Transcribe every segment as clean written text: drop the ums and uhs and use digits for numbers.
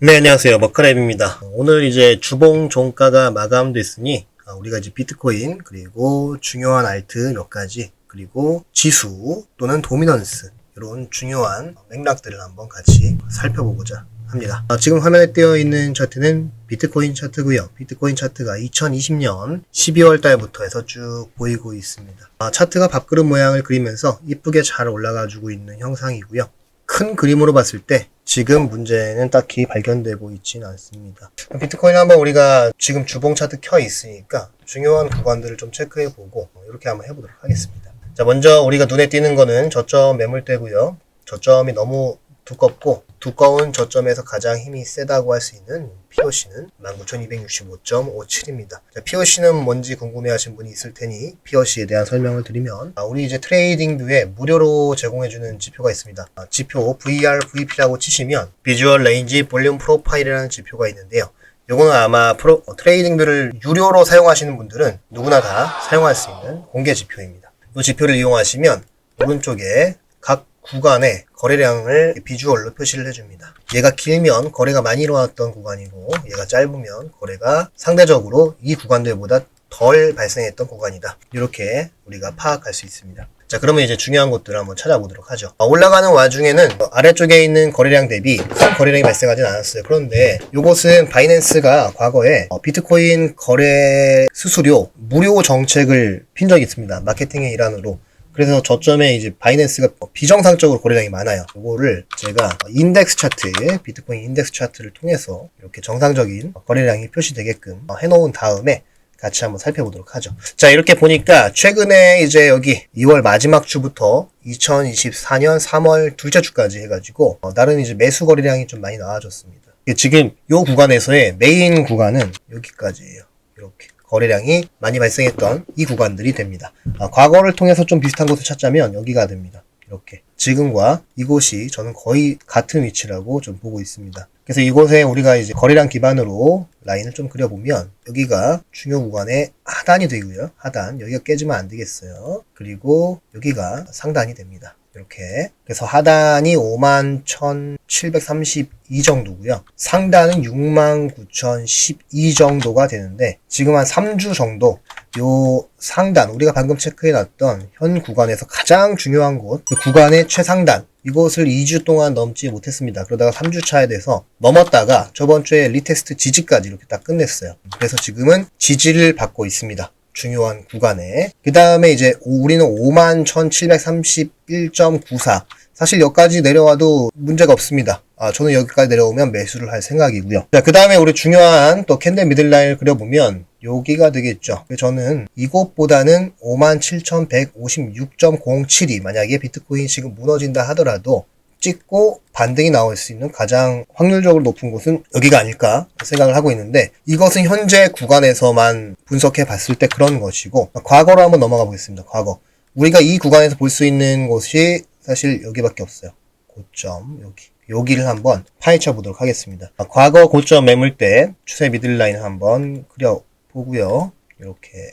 네, 안녕하세요. 머크랩입니다. 오늘 이제 주봉 종가가 마감됐으니 우리가 이제 비트코인 그리고 중요한 알트 몇 가지 그리고 지수 또는 도미넌스 이런 중요한 맥락들을 한번 같이 살펴보고자 합니다. 지금 화면에 띄어 있는 차트는 비트코인 차트고요. 비트코인 차트가 2020년 12월 달부터 해서 쭉 보이고 있습니다. 차트가 밥그릇 모양을 그리면서 이쁘게 잘 올라가주고 있는 형상이고요. 큰 그림으로 봤을 때 지금 문제는 딱히 발견되고 있지는 않습니다. 비트코인 한번 우리가 지금 주봉 차트 켜 있으니까 중요한 구간들을 좀 체크해보고 이렇게 한번 해보도록 하겠습니다. 자, 먼저 우리가 눈에 띄는 거는 저점 매물대고요. 저점이 너무 두껍고 두꺼운 저점에서 가장 힘이 세다고 할 수 있는 POC는 19,265.57입니다. POC는 뭔지 궁금해하신 분이 있을 테니 POC에 대한 설명을 드리면 우리 이제 트레이딩 뷰에 무료로 제공해주는 지표가 있습니다. 지표 VR, VP라고 치시면 비주얼 레인지 볼륨 프로파일이라는 지표가 있는데요. 요거는 아마 트레이딩 뷰를 유료로 사용하시는 분들은 누구나 다 사용할 수 있는 공개 지표입니다. 이 지표를 이용하시면 오른쪽에 각 구간의 거래량을 비주얼로 표시를 해줍니다. 얘가 길면 거래가 많이 일어났던 구간이고 얘가 짧으면 거래가 상대적으로 이 구간들보다 덜 발생했던 구간이다. 이렇게 우리가 파악할 수 있습니다. 자, 그러면 이제 중요한 것들을 한번 찾아보도록 하죠. 올라가는 와중에는 아래쪽에 있는 거래량 대비 큰 거래량이 발생하진 않았어요. 그런데 이것은 바이낸스가 과거에 비트코인 거래 수수료 무료 정책을 핀 적이 있습니다. 마케팅의 일환으로. 그래서 저점에 이제 바이낸스가 비정상적으로 거래량이 많아요. 이거를 제가 인덱스 차트, 비트코인 인덱스 차트를 통해서 이렇게 정상적인 거래량이 표시되게끔 해놓은 다음에 같이 한번 살펴보도록 하죠. 자, 이렇게 보니까 최근에 이제 여기 2월 마지막 주부터 2024년 3월 둘째 주까지 해가지고 나름 이제 매수 거래량이 좀 많이 나와졌습니다. 지금 이 구간에서의 메인 구간은 여기까지예요. 이렇게. 거래량이 많이 발생했던 이 구간들이 됩니다. 과거를 통해서 좀 비슷한 곳을 찾자면 여기가 됩니다. 이렇게. 지금과 이곳이 저는 거의 같은 위치라고 좀 보고 있습니다. 그래서 이곳에 우리가 이제 거래량 기반으로 라인을 좀 그려보면 여기가 중요 구간의 하단이 되고요. 하단. 여기가 깨지면 안 되겠어요. 그리고 여기가 상단이 됩니다. 이렇게. 그래서 하단이 51,732 정도고요. 상단은 69,012 정도가 되는데 지금 한 3주 정도 요 상단, 우리가 방금 체크해놨던 현 구간에서 가장 중요한 곳, 그 구간의 최상단, 이곳을 2주 동안 넘지 못했습니다. 그러다가 3주 차에 돼서 넘었다가 저번 주에 리테스트 지지까지 이렇게 딱 끝냈어요. 그래서 지금은 지지를 받고 있습니다. 중요한 구간에. 그 다음에 이제 우리는 51,731.94. 사실 여기까지 내려와도 문제가 없습니다. 저는 여기까지 내려오면 매수를 할 생각이고요. 자, 그 다음에 우리 중요한 또 캔들 미들라인을 그려보면 여기가 되겠죠. 저는 이곳보다는 57,156.07이 만약에 비트코인이 지금 무너진다 하더라도 찍고 반등이 나올 수 있는 가장 확률적으로 높은 곳은 여기가 아닐까 생각을 하고 있는데 이것은 현재 구간에서만 분석해 봤을 때 그런 것이고 과거로 한번 넘어가 보겠습니다. 과거. 우리가 이 구간에서 볼 수 있는 곳이 사실 여기밖에 없어요. 고점 여기를 한번 파헤쳐 보도록 하겠습니다. 과거 고점 매물대 추세 미들라인 한번 그려보고요. 이렇게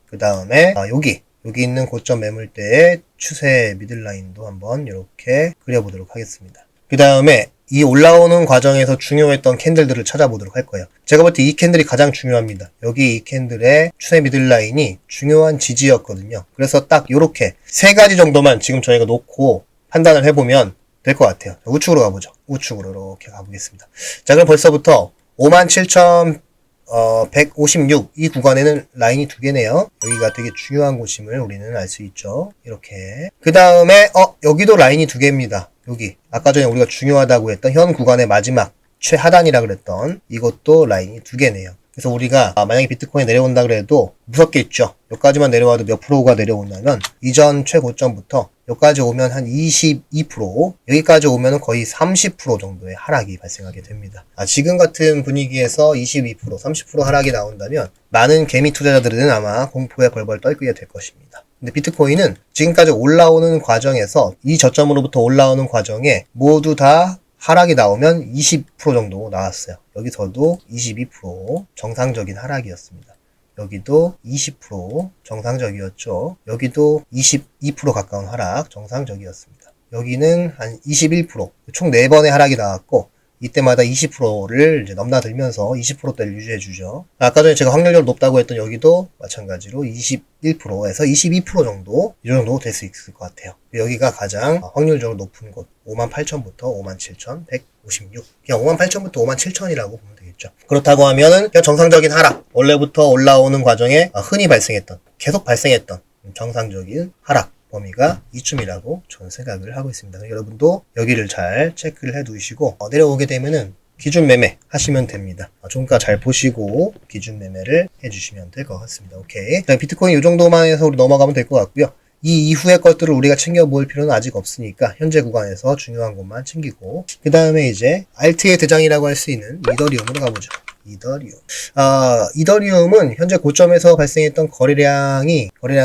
그 다음에 여기 있는 고점 매물대의 추세 미들라인도 한번 이렇게 그려보도록 하겠습니다. 그 다음에 이 올라오는 과정에서 중요했던 캔들들을 찾아보도록 할 거예요. 제가 볼 때 이 캔들이 가장 중요합니다. 여기 이 캔들의 추세 미들라인이 중요한 지지였거든요. 그래서 딱 이렇게 세 가지 정도만 지금 저희가 놓고 판단을 해보면 될 것 같아요. 우측으로 가보죠. 우측으로 이렇게 가보겠습니다. 자, 그럼 벌써부터 57,156 이 구간에는 라인이 두 개네요. 여기가 되게 중요한 곳임을 우리는 알 수 있죠. 이렇게. 그 다음에 여기도 라인이 두 개입니다. 여기 아까 전에 우리가 중요하다고 했던 현 구간의 마지막 최하단이라 그랬던 이것도 라인이 두 개네요. 그래서 우리가 만약에 비트코인 내려온다 그래도 무섭게 있죠. 여기까지만 내려와도 몇 프로가 내려온다면 이전 최고점부터 여기까지 오면 한 22%, 여기까지 오면 거의 30% 정도의 하락이 발생하게 됩니다. 지금 같은 분위기에서 22%, 30% 하락이 나온다면 많은 개미 투자자들은 아마 공포에 벌벌 떨게 될 것입니다. 근데 비트코인은 지금까지 올라오는 과정에서 이 저점으로부터 올라오는 과정에 모두 다 하락이 나오면 20% 정도 나왔어요. 여기서도 22% 정상적인 하락이었습니다. 여기도 20% 정상적이었죠. 여기도 22% 가까운 하락 정상적이었습니다. 여기는 한 21%, 총 4번의 하락이 나왔고 이때마다 20%를 이제 넘나들면서 20%대를 유지해주죠. 아까 전에 제가 확률적으로 높다고 했던 여기도 마찬가지로 21%에서 22% 정도, 이 정도 될 수 있을 것 같아요. 여기가 가장 확률적으로 높은 곳, 58,000부터 57,156. 그냥 58,000부터 57,000이라고 보면 되겠죠. 그렇다고 하면은 그냥 정상적인 하락, 원래부터 올라오는 과정에 흔히 발생했던, 계속 발생했던 정상적인 하락 범위가 이쯤이라고 저는 생각을 하고 있습니다. 여러분도 여기를 잘 체크를 해 두시고 내려오게 되면은 기준 매매 하시면 됩니다. 종가 잘 보시고 기준 매매를 해주시면 될 것 같습니다. 오케이. 자, 비트코인 이 정도만 해서 우리 넘어가면 될 것 같고요. 이 이후의 것들을 우리가 챙겨볼 필요는 아직 없으니까 현재 구간에서 중요한 것만 챙기고 그 다음에 이제 알트의 대장이라고 할 수 있는 이더리움으로 가보죠. 이더리움은 현재 고점에서 발생했던 거래량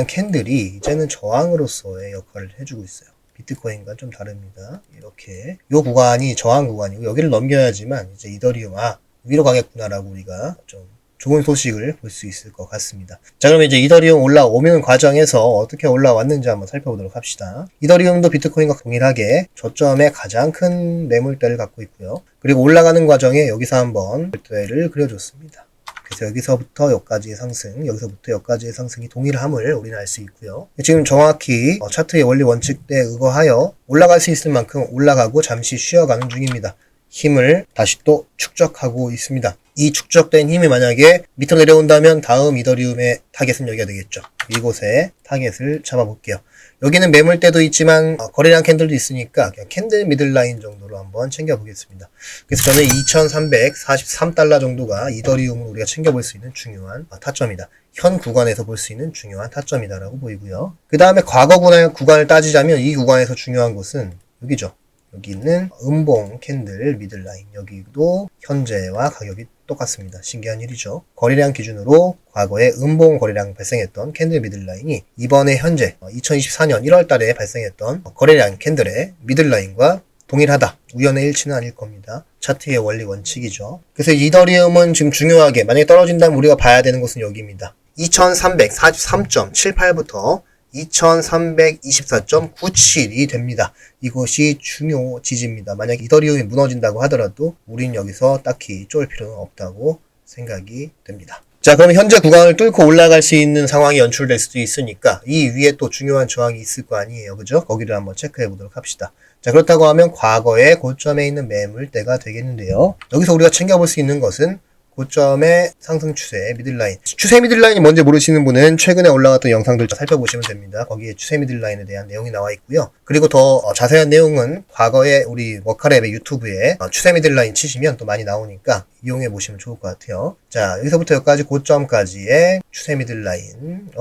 캔들이 이제는 저항으로서의 역할을 해주고 있어요. 비트코인과 좀 다릅니다. 이렇게 요 구간이 저항 구간이고 여기를 넘겨야지만 이제 이더리움 위로 가겠구나라고 우리가 좀 좋은 소식을 볼 수 있을 것 같습니다. 자, 그럼 이제 이더리움 올라오는 과정에서 어떻게 올라왔는지 한번 살펴보도록 합시다. 이더리움도 비트코인과 동일하게 저점에 가장 큰 매물대를 갖고 있고요. 그리고 올라가는 과정에 여기서 한번 매물대를 그려줬습니다. 그래서 여기서부터 여기까지의 상승, 여기서부터 여기까지의 상승이 동일함을 우리는 알 수 있고요. 지금 정확히 차트의 원리 원칙에 의거하여 올라갈 수 있을 만큼 올라가고 잠시 쉬어가는 중입니다. 힘을 다시 또 축적하고 있습니다. 이 축적된 힘이 만약에 밑으로 내려온다면 다음 이더리움의 타겟은 여기가 되겠죠. 이곳에 타겟을 잡아볼게요. 여기는 매물대도 있지만 거래량 캔들도 있으니까 그냥 캔들 미들라인 정도로 한번 챙겨보겠습니다. 그래서 저는 2343달러 정도가 이더리움을 우리가 챙겨볼 수 있는 중요한 타점이다. 현 구간에서 볼 수 있는 중요한 타점이다라고 보이고요. 그 다음에 과거 구간을 따지자면 이 구간에서 중요한 곳은 여기죠. 여기 있는 음봉 캔들 미들라인, 여기도 현재와 가격이 똑같습니다. 신기한 일이죠. 거래량 기준으로 과거에 음봉 거래량 발생했던 캔들 미들라인이 이번에 현재 2024년 1월 달에 발생했던 거래량 캔들의 미들라인과 동일하다. 우연의 일치는 아닐 겁니다. 차트의 원리 원칙이죠. 그래서 이더리움은 지금 중요하게 만약에 떨어진다면 우리가 봐야 되는 곳은 여기입니다. 2343.78부터 2324.97이 됩니다. 이것이 중요 지지입니다. 만약 이더리움이 무너진다고 하더라도 우린 여기서 딱히 쫄 필요는 없다고 생각이 됩니다. 자, 그럼 현재 구간을 뚫고 올라갈 수 있는 상황이 연출될 수도 있으니까 이 위에 또 중요한 저항이 있을 거 아니에요. 그죠? 거기를 한번 체크해 보도록 합시다. 자, 그렇다고 하면 과거의 고점에 있는 매물대가 되겠는데요. 여기서 우리가 챙겨볼 수 있는 것은 고점의 상승 추세 미들라인. 추세 미들라인이 뭔지 모르시는 분은 최근에 올라갔던 영상들 살펴보시면 됩니다. 거기에 추세 미들라인에 대한 내용이 나와 있고요. 그리고 더 자세한 내용은 과거에 우리 워카랩의 유튜브에 추세 미들라인 치시면 또 많이 나오니까 이용해 보시면 좋을 것 같아요. 자, 여기서부터 여기까지 고점까지의 추세 미들라인.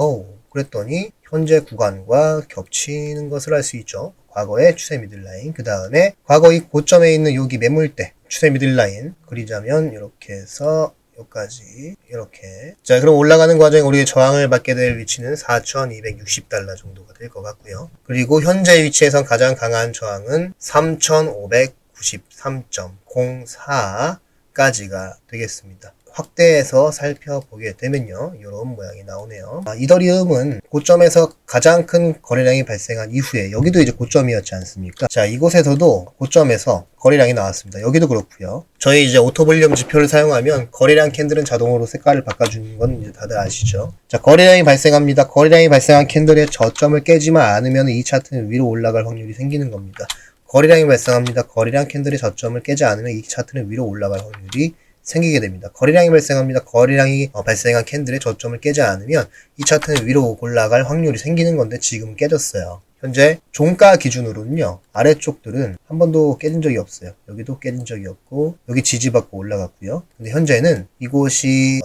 그랬더니 현재 구간과 겹치는 것을 알 수 있죠. 과거의 추세 미들라인. 그 다음에 과거 이 고점에 있는 여기 매물대. 추세 미들라인 그리자면 이렇게 해서 여기까지 이렇게. 자, 그럼 올라가는 과정에 우리의 저항을 받게 될 위치는 4,260달러 정도가 될 것 같고요. 그리고 현재 위치에선 가장 강한 저항은 3,593.04까지가 되겠습니다. 확대해서 살펴보게 되면요, 이런 모양이 나오네요. 이더리움은 고점에서 가장 큰 거래량이 발생한 이후에 여기도 이제 고점이었지 않습니까? 자, 이곳에서도 고점에서 거래량이 나왔습니다. 여기도 그렇고요. 저희 이제 오토볼륨 지표를 사용하면 거래량 캔들은 자동으로 색깔을 바꿔주는 건 이제 다들 아시죠? 자, 거래량이 발생합니다. 거래량이 발생한 캔들의 저점을 깨지만 않으면 이 차트는 위로 올라갈 확률이 생기는 겁니다. 거래량이 발생합니다. 거래량 캔들의 저점을 깨지 않으면 이 차트는 위로 올라갈 확률이 생기게 됩니다. 거래량이 발생합니다. 거래량이 발생한 캔들의 저점을 깨지 않으면 이 차트는 위로 올라갈 확률이 생기는 건데 지금은 깨졌어요. 현재 종가 기준으로는요, 아래쪽들은 한 번도 깨진 적이 없어요. 여기도 깨진 적이 없고 여기 지지받고 올라갔고요. 근데 현재는 이곳이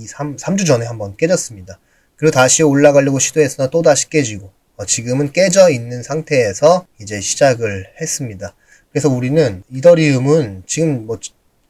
3주 전에 한번 깨졌습니다. 그리고 다시 올라가려고 시도했으나 또 다시 깨지고 지금은 깨져 있는 상태에서 이제 시작을 했습니다. 그래서 우리는 이더리움은 지금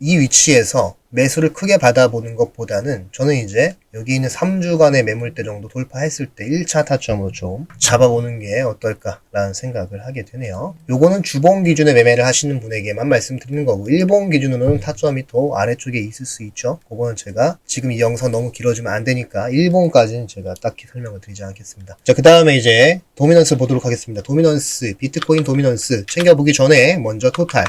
이 위치에서 매수를 크게 받아보는 것보다는 저는 이제 여기 있는 3주간의 매물대 정도 돌파했을 때 1차 타점으로 좀 잡아보는 게 어떨까라는 생각을 하게 되네요. 요거는 주봉 기준의 매매를 하시는 분에게만 말씀드리는 거고, 일봉 기준으로는 타점이 더 아래쪽에 있을 수 있죠. 그거는 제가 지금 이 영상 너무 길어지면 안 되니까 일봉까지는 제가 딱히 설명을 드리지 않겠습니다. 자, 그 다음에 이제 도미넌스 보도록 하겠습니다. 도미넌스, 비트코인 도미넌스 챙겨보기 전에 먼저 토탈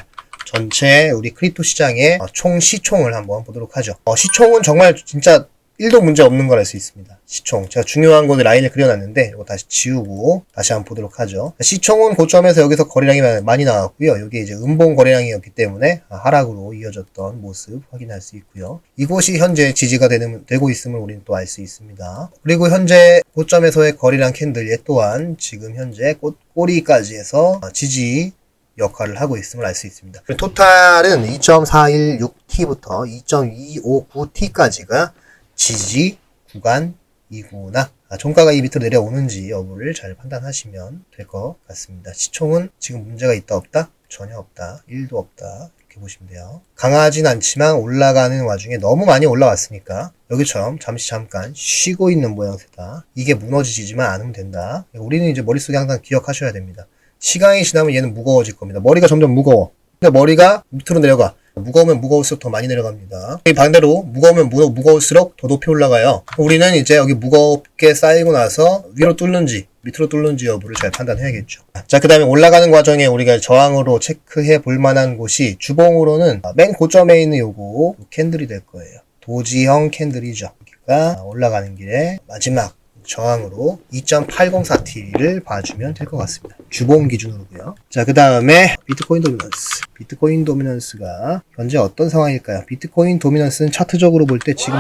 전체 우리 크립토 시장의 총 시총을 한번 보도록 하죠. 시총은 정말 진짜 1도 문제 없는 걸 알 수 있습니다. 시총. 제가 중요한 곳에 라인을 그려놨는데 이거 다시 지우고 다시 한번 보도록 하죠. 시총은 고점에서 여기서 거래량이 많이 나왔고요. 여기 이제 음봉 거래량이었기 때문에 하락으로 이어졌던 모습 확인할 수 있고요. 이곳이 현재 지지가 되고 있음을 우리는 또 알 수 있습니다. 그리고 현재 고점에서의 거래량 캔들 또한 지금 현재 꼬리까지 해서 지지 역할을 하고 있음을 알 수 있습니다. 토탈은 2.416T부터 2.259T까지가 지지 구간이구나. 종가가 이 밑으로 내려오는지 여부를 잘 판단하시면 될 것 같습니다. 시총은 지금 문제가 있다 없다? 전혀 없다. 1도 없다. 이렇게 보시면 돼요. 강하진 않지만 올라가는 와중에 너무 많이 올라왔으니까 여기처럼 잠깐 쉬고 있는 모양새다. 이게 무너지지만 않으면 된다. 우리는 이제 머릿속에 항상 기억하셔야 됩니다. 시간이 지나면 얘는 무거워질 겁니다. 머리가 점점 무거워. 근데 머리가 밑으로 내려가. 무거우면 무거울수록 더 많이 내려갑니다. 반대로 무거우면 무거울수록 더 높이 올라가요. 우리는 이제 여기 무겁게 쌓이고 나서 위로 뚫는지 밑으로 뚫는지 여부를 잘 판단해야겠죠. 자, 그 다음에 올라가는 과정에 우리가 저항으로 체크해 볼 만한 곳이 주봉으로는 맨 고점에 있는 요거 캔들이 될 거예요. 도지형 캔들이죠. 여기가 올라가는 길에 마지막 저항으로 2.804T를 봐주면 될 것 같습니다. 주봉 기준으로고요. 자, 그 다음에 비트코인 도미넌스. 비트코인 도미넌스가 현재 어떤 상황일까요? 비트코인 도미넌스는 차트적으로 볼 때 지금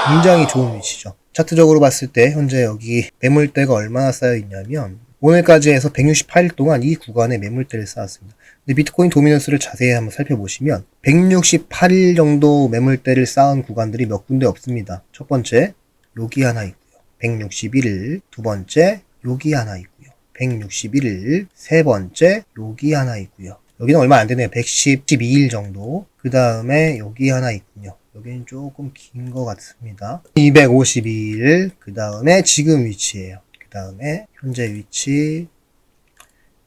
굉장히 좋은 위치죠. 차트적으로 봤을 때 현재 여기 매물대가 얼마나 쌓여 있냐면 오늘까지 해서 168일 동안 이 구간에 매물대를 쌓았습니다. 근데 비트코인 도미넌스를 자세히 한번 살펴보시면 168일 정도 매물대를 쌓은 구간들이 몇 군데 없습니다. 첫 번째, 여기 하나 있고 161일, 두 번째, 여기 하나 있고요. 161일, 세 번째, 여기 하나 있고요. 여기는 얼마 안 되네요. 112일 정도. 그 다음에 여기 하나 있군요. 여기는 조금 긴 것 같습니다. 252일, 그 다음에 지금 위치예요. 그 다음에 현재 위치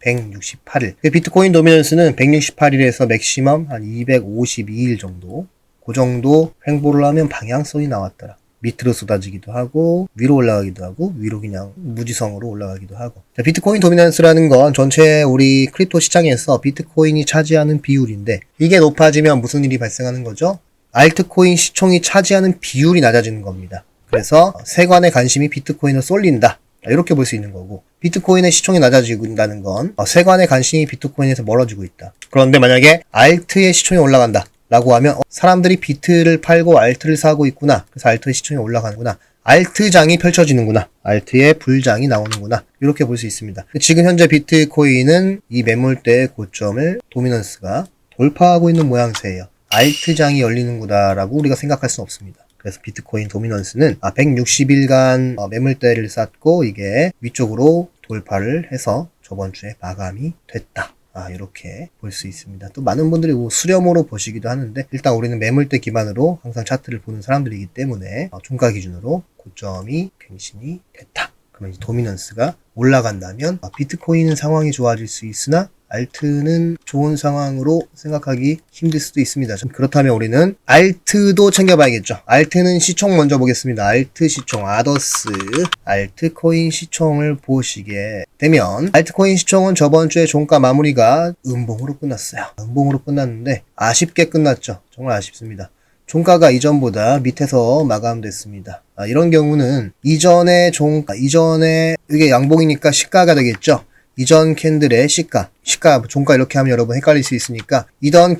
168일. 비트코인 도미넌스는 168일에서 맥시멈 한 252일 정도. 그 정도 횡보를 하면 방향성이 나왔더라. 밑으로 쏟아지기도 하고 위로 올라가기도 하고 위로 그냥 무지성으로 올라가기도 하고. 자, 비트코인 도미넌스라는 건 전체 우리 크립토 시장에서 비트코인이 차지하는 비율인데 이게 높아지면 무슨 일이 발생하는 거죠? 알트코인 시총이 차지하는 비율이 낮아지는 겁니다. 그래서 세관의 관심이 비트코인을 쏠린다. 이렇게 볼 수 있는 거고, 비트코인의 시총이 낮아진다는 건 세관의 관심이 비트코인에서 멀어지고 있다. 그런데 만약에 알트의 시총이 올라간다 라고 하면 사람들이 비트를 팔고 알트를 사고 있구나. 그래서 알트의 시총이 올라가는구나. 알트장이 펼쳐지는구나. 알트의 불장이 나오는구나. 이렇게 볼 수 있습니다. 지금 현재 비트코인은 이 매물대의 고점을 도미넌스가 돌파하고 있는 모양새예요. 알트장이 열리는구나 라고 우리가 생각할 수는 없습니다. 그래서 비트코인 도미넌스는 160일간 매물대를 쌓고 이게 위쪽으로 돌파를 해서 저번 주에 마감이 됐다. 이렇게 볼 수 있습니다. 또 많은 분들이 수렴으로 보시기도 하는데 일단 우리는 매물대 기반으로 항상 차트를 보는 사람들이기 때문에 종가 기준으로 고점이 갱신이 됐다. 그러면 도미넌스가 올라간다면 비트코인은 상황이 좋아질 수 있으나 알트는 좋은 상황으로 생각하기 힘들 수도 있습니다. 그렇다면 우리는 알트도 챙겨봐야겠죠. 알트는 시총 먼저 보겠습니다. 알트 시총, 아더스, 알트코인 시총을 보시게 되면 알트코인 시총은 저번 주에 종가 마무리가 음봉으로 끝났어요. 음봉으로 끝났는데 아쉽게 끝났죠. 정말 아쉽습니다. 종가가 이전보다 밑에서 마감됐습니다. 이런 경우는 이전에 이게 양봉이니까 시가가 되겠죠. 이전 캔들의 시가, 종가 이렇게 하면 여러분 헷갈릴 수 있으니까 이전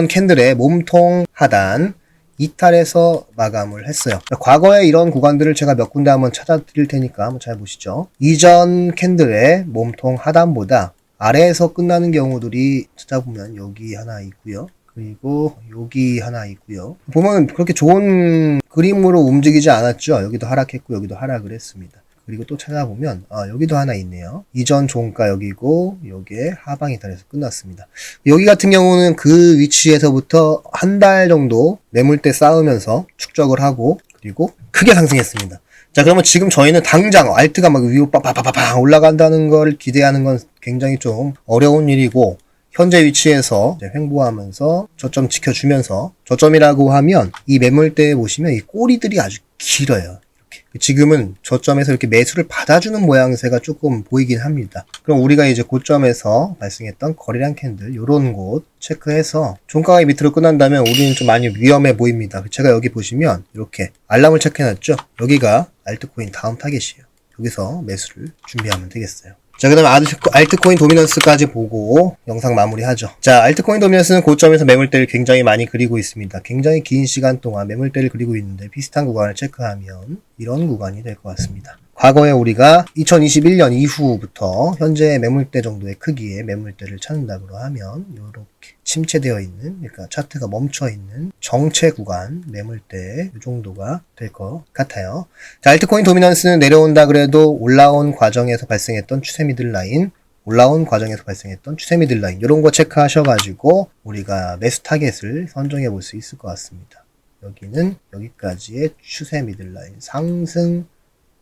캔들의 몸통 하단 이탈해서 마감을 했어요. 과거에 이런 구간들을 제가 몇 군데 한번 찾아드릴 테니까 한번 잘 보시죠. 이전 캔들의 몸통 하단보다 아래에서 끝나는 경우들이 찾아보면 여기 하나 있고요. 그리고 여기 하나 있고요. 보면 그렇게 좋은 그림으로 움직이지 않았죠. 여기도 하락했고 여기도 하락을 했습니다. 그리고 또 찾아보면 여기도 하나 있네요. 이전 종가 여기고 여기에 하방이 달해서 끝났습니다. 여기 같은 경우는 그 위치에서부터 한 달 정도 매물대 쌓으면서 축적을 하고 그리고 크게 상승했습니다. 자, 그러면 지금 저희는 당장 알트가 막 위로 빠빠빠빠 올라간다는 걸 기대하는 건 굉장히 좀 어려운 일이고, 현재 위치에서 이제 횡보하면서 저점 지켜주면서, 저점이라고 하면 이 매물대에 보시면 이 꼬리들이 아주 길어요. 이렇게 지금은 저점에서 이렇게 매수를 받아주는 모양새가 조금 보이긴 합니다. 그럼 우리가 이제 고점에서 발생했던 거래량 캔들 요런 곳 체크해서 종가가 밑으로 끝난다면 우리는 좀 많이 위험해 보입니다. 제가 여기 보시면 이렇게 알람을 체크해놨죠. 여기가 알트코인 다음 타겟이에요. 여기서 매수를 준비하면 되겠어요. 자, 그 다음에 알트코인 도미넌스까지 보고 영상 마무리하죠. 자, 알트코인 도미넌스는 고점에서 매물대를 굉장히 많이 그리고 있습니다. 굉장히 긴 시간 동안 매물대를 그리고 있는데 비슷한 구간을 체크하면 이런 구간이 될 것 같습니다. 과거에 우리가 2021년 이후부터 현재 매물대 정도의 크기의 매물대를 찾는다고 하면 이렇게 침체되어 있는, 그러니까 차트가 멈춰 있는 정체 구간 매물대 이 정도가 될 것 같아요. 자, 알트코인 도미넌스는 내려온다 그래도 올라온 과정에서 발생했던 추세 미들라인, 이런 거 체크하셔가지고 우리가 매수 타겟을 선정해 볼 수 있을 것 같습니다. 여기는 여기까지의 추세 미들라인, 상승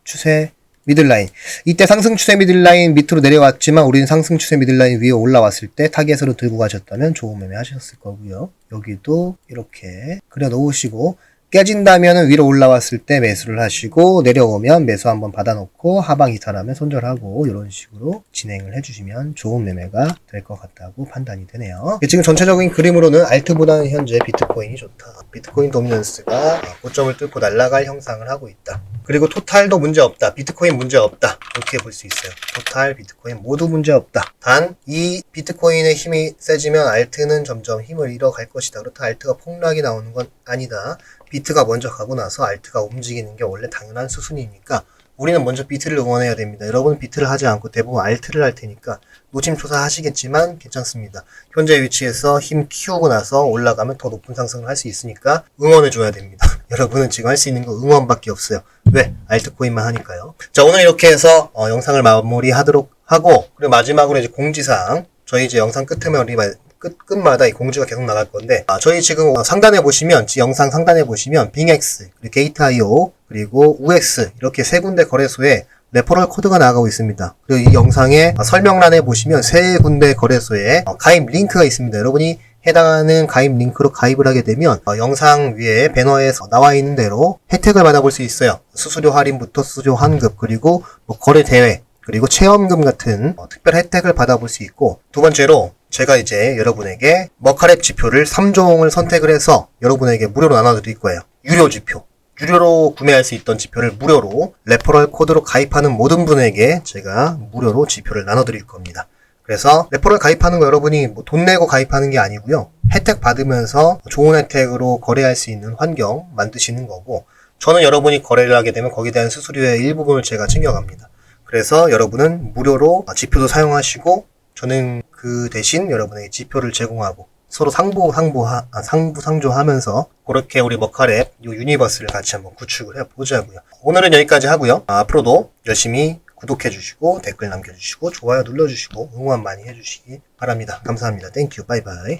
추세 미들라인. 이때 상승 추세 미들라인 밑으로 내려왔지만 우리는 상승 추세 미들라인 위에 올라왔을 때 타겟으로 들고 가셨다면 좋은 매매 하셨을 거고요. 여기도 이렇게 그려 놓으시고 깨진다면 위로 올라왔을 때 매수를 하시고 내려오면 매수 한번 받아놓고 하방 이탈하면 손절하고 이런 식으로 진행을 해주시면 좋은 매매가 될 것 같다고 판단이 되네요. 지금 전체적인 그림으로는 알트보다는 현재 비트코인이 좋다. 비트코인 도미넌스가 고점을 뚫고 날아갈 형상을 하고 있다. 그리고 토탈도 문제없다. 비트코인 문제없다. 이렇게 볼 수 있어요. 토탈, 비트코인 모두 문제없다. 단 이 비트코인의 힘이 세지면 알트는 점점 힘을 잃어갈 것이다. 그렇다 알트가 폭락이 나오는 건 아니다. 비트가 먼저 가고 나서 알트가 움직이는 게 원래 당연한 수순이니까 우리는 먼저 비트를 응원해야 됩니다. 여러분은 비트를 하지 않고 대부분 알트를 할 테니까 노심초사 하시겠지만 괜찮습니다. 현재 위치에서 힘 키우고 나서 올라가면 더 높은 상승을 할 수 있으니까 응원해줘야 됩니다. 여러분은 지금 할 수 있는 거 응원밖에 없어요. 왜? 알트코인만 하니까요. 자, 오늘 이렇게 해서 영상을 마무리하도록 하고, 그리고 마지막으로 이제 공지사항, 저희 이제 영상 끝마다 이 공지가 계속 나갈 건데, 저희 지금 상단에 보시면, 영상 상단에 보시면 빙엑스, 그리고 게이트.io, 그리고 우엑스 이렇게 세 군데 거래소에 레퍼럴 코드가 나가고 있습니다. 그리고 이 영상의 설명란에 보시면 세 군데 거래소에 가입 링크가 있습니다. 여러분이 해당하는 가입 링크로 가입을 하게 되면 영상 위에 배너에 나와 있는 대로 혜택을 받아볼 수 있어요. 수수료 할인부터 수수료 환급, 그리고 거래 대회, 그리고 체험금 같은 특별 혜택을 받아볼 수 있고, 두 번째로 제가 이제 여러분에게 머카랩 지표를 3종을 선택을 해서 여러분에게 무료로 나눠드릴 거예요. 유료 지표. 유료로 구매할 수 있던 지표를 무료로 레퍼럴 코드로 가입하는 모든 분에게 제가 무료로 지표를 나눠드릴 겁니다. 그래서 레퍼럴 가입하는 거 여러분이 돈 내고 가입하는 게 아니고요. 혜택 받으면서 좋은 혜택으로 거래할 수 있는 환경 만드시는 거고, 저는 여러분이 거래를 하게 되면 거기에 대한 수수료의 일부분을 제가 챙겨갑니다. 그래서 여러분은 무료로 지표도 사용하시고 저는 그 대신 여러분에게 지표를 제공하고 서로 상부상조하면서 그렇게 우리 머카랩 요 유니버스를 같이 한번 구축을 해보자고요. 오늘은 여기까지 하고요. 앞으로도 열심히 구독해주시고 댓글 남겨주시고 좋아요 눌러주시고 응원 많이 해주시기 바랍니다. 감사합니다. 땡큐 바이바이.